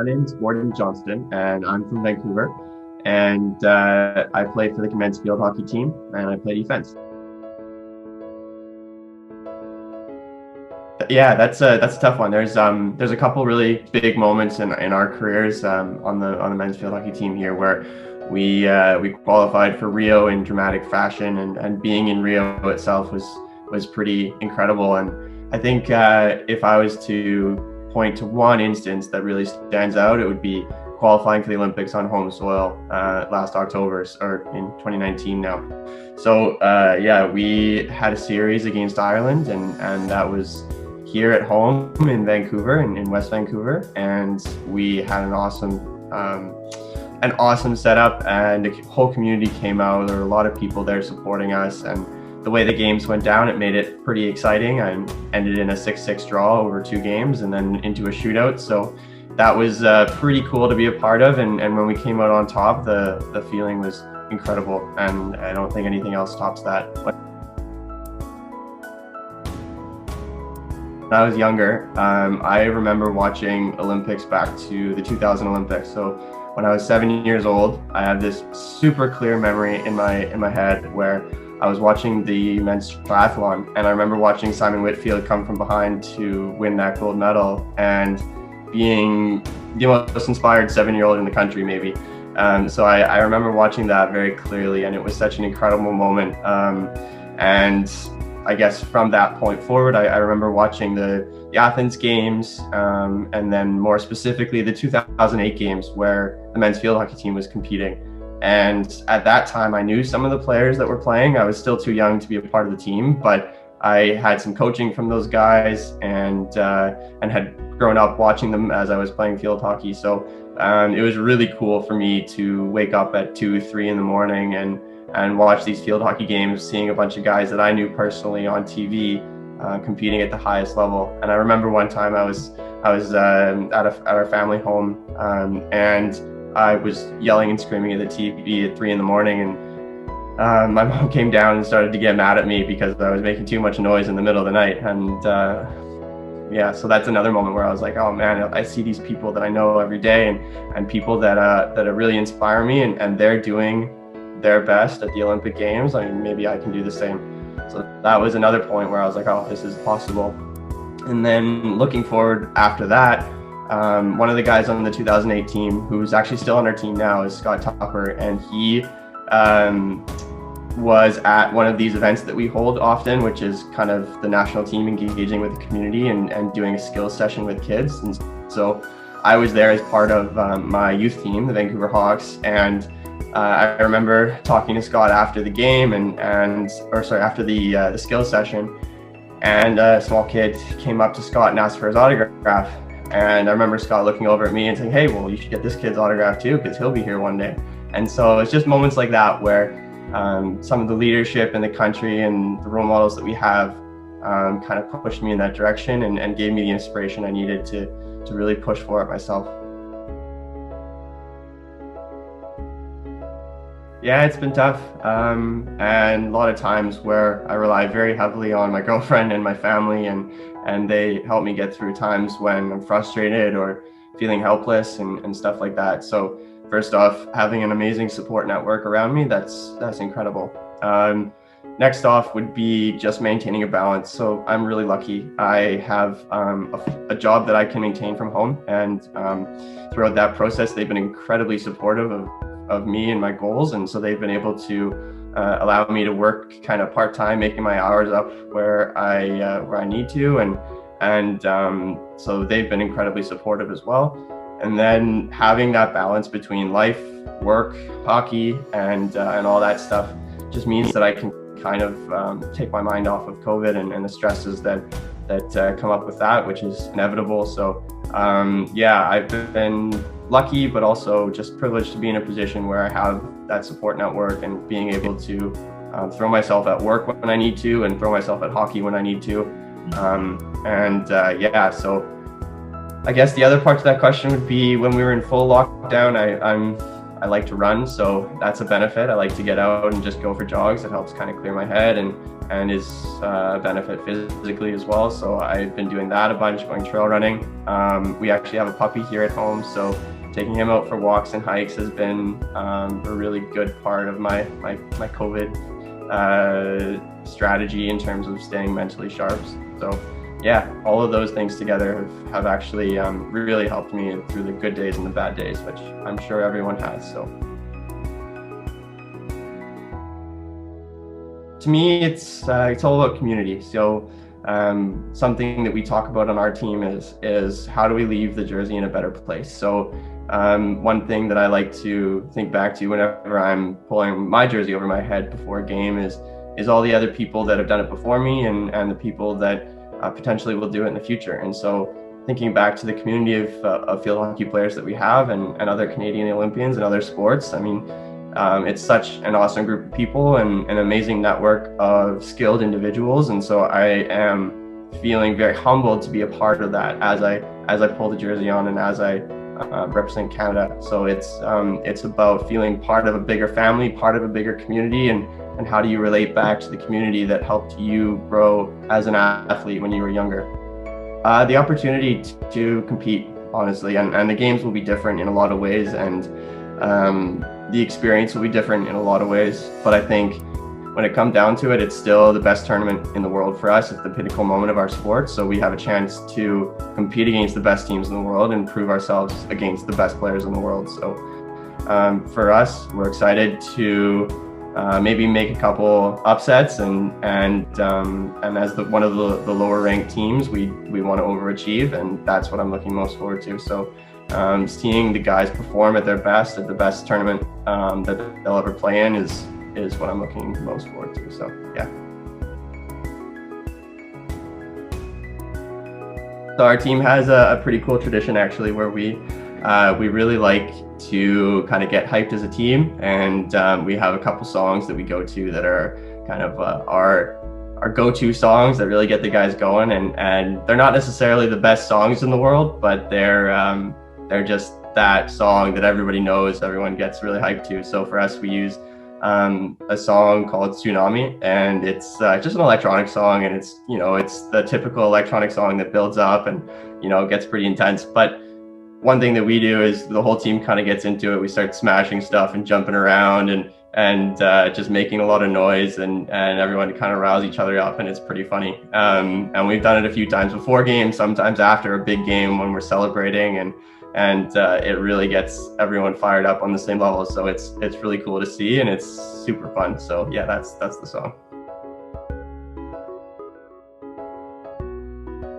My name is Johnston, and I'm from Vancouver. And I play for the men's field hockey team, and I play defense. Yeah, that's a tough one. There's a couple really big moments in our careers on the men's field hockey team here where we qualified for Rio in dramatic fashion, and being in Rio itself was pretty incredible. And I think if I was to point to one instance that really stands out, it would be qualifying for the Olympics on home soil last October, or in 2019 now. So yeah, we had a series against Ireland, and that was here at home in Vancouver, in West Vancouver, and we had an awesome setup, and the whole community came out. There were a lot of people there supporting us, and the way the games went down, it made it pretty exciting. I ended in a 6-6 draw over 2 games and then into a shootout. So that was pretty cool to be a part of. And when we came out on top, the feeling was incredible. And I don't think anything else tops that. When I was younger, I remember watching Olympics back to the 2000 Olympics. So when I was 7 years old, I have this super clear memory in my head where I was watching the men's triathlon, and I remember watching Simon Whitfield come from behind to win that gold medal, and being the most inspired 7-year-old in the country, maybe. So I remember watching that very clearly, and it was such an incredible moment. And I guess from that point forward, I remember watching the Athens Games, and then more specifically the 2008 Games, where the men's field hockey team was competing. And at that time, I knew some of the players that were playing. I was still too young to be a part of the team, but I had some coaching from those guys, and had grown up watching them as I was playing field hockey. So it was really cool for me to wake up at 2, 3 in the morning and watch these field hockey games, seeing a bunch of guys that I knew personally on TV competing at the highest level. And I remember one time I was at our family home, and I was yelling and screaming at the TV at 3 in the morning, and my mom came down and started to get mad at me because I was making too much noise in the middle of the night. And yeah, so that's another moment where I was like, oh man, I see these people that I know every day, and people that really inspire me, and they're doing their best at the Olympic Games. I mean, maybe I can do the same. So that was another point where I was like, oh, this is possible. And then looking forward after that, one of the guys on the 2008 team, who's actually still on our team now, is Scott Tupper, and he was at one of these events that we hold often, which is kind of the national team engaging with the community and doing a skills session with kids. And so I was there as part of my youth team, the Vancouver Hawks, and I remember talking to Scott after the game, after the skills session, and a small kid came up to Scott and asked for his autograph. And I remember Scott looking over at me and saying, hey, well, you should get this kid's autograph too, because he'll be here one day. And so it's just moments like that where some of the leadership in the country and the role models that we have kind of pushed me in that direction, and gave me the inspiration I needed to really push for it myself. Yeah, it's been tough, and a lot of times where I rely very heavily on my girlfriend and my family, and they help me get through times when I'm frustrated or feeling helpless and stuff like that. So first off, having an amazing support network around me, that's incredible. Next off would be just maintaining a balance. So I'm really lucky. I have a job that I can maintain from home, and throughout that process, they've been incredibly supportive of me and my goals, and so they've been able to allow me to work kind of part-time, making my hours up where I need to, and so they've been incredibly supportive as well. And then having that balance between life, work, hockey, and all that stuff just means that I can kind of take my mind off of COVID and the stresses that come up with that, which is inevitable. So yeah, I've been lucky, but also just privileged to be in a position where I have that support network, and being able to throw myself at work when I need to, and throw myself at hockey when I need to. Yeah, so I guess the other part to that question would be, when we were in full lockdown, I like to run, so that's a benefit. I like to get out and just go for jogs. It helps kind of clear my head, and is a benefit physically as well. So I've been doing that a bunch, going trail running. We actually have a puppy here at home, so taking him out for walks and hikes has been a really good part of my COVID strategy in terms of staying mentally sharp. So yeah, all of those things together have actually really helped me through the good days and the bad days, which I'm sure everyone has. So to me, it's all about community. So something that we talk about on our team is how do we leave the jersey in a better place. So one thing that I like to think back to whenever I'm pulling my jersey over my head before a game is all the other people that have done it before me and the people that potentially will do it in the future. And so thinking back to the community of field hockey players that we have and other Canadian Olympians and other sports, I mean, it's such an awesome group of people and an amazing network of skilled individuals. And so I am feeling very humbled to be a part of that as I pull the jersey on and as I represent Canada. So it's about feeling part of a bigger family, part of a bigger community, and how do you relate back to the community that helped you grow as an athlete when you were younger. The opportunity to compete, honestly, and the games will be different in a lot of ways, and the experience will be different in a lot of ways. But I think when it comes down to it, it's still the best tournament in the world for us. It's the pinnacle moment of our sport. So we have a chance to compete against the best teams in the world and prove ourselves against the best players in the world. So for us, we're excited to maybe make a couple upsets and as one of the lower ranked teams, we want to overachieve, and that's what I'm looking most forward to. So seeing the guys perform at their best at the best tournament that they'll ever play in is what I'm looking most forward to. So yeah. So our team has a pretty cool tradition actually, where we really like to kind of get hyped as a team, and we have a couple songs that we go to that are kind of our go-to songs that really get the guys going, and they're not necessarily the best songs in the world, but they're just that song that everybody knows, everyone gets really hyped to. So for us, we use a song called Tsunami, and it's just an electronic song, and it's the typical electronic song that builds up and gets pretty intense. But one thing that we do is the whole team kind of gets into it. We start smashing stuff and jumping around and just making a lot of noise, and everyone kind of riles each other up, and it's pretty funny. And we've done it a few times before games, sometimes after a big game when we're celebrating, and it really gets everyone fired up on the same level. So it's really cool to see, and it's super fun. So yeah, that's the song.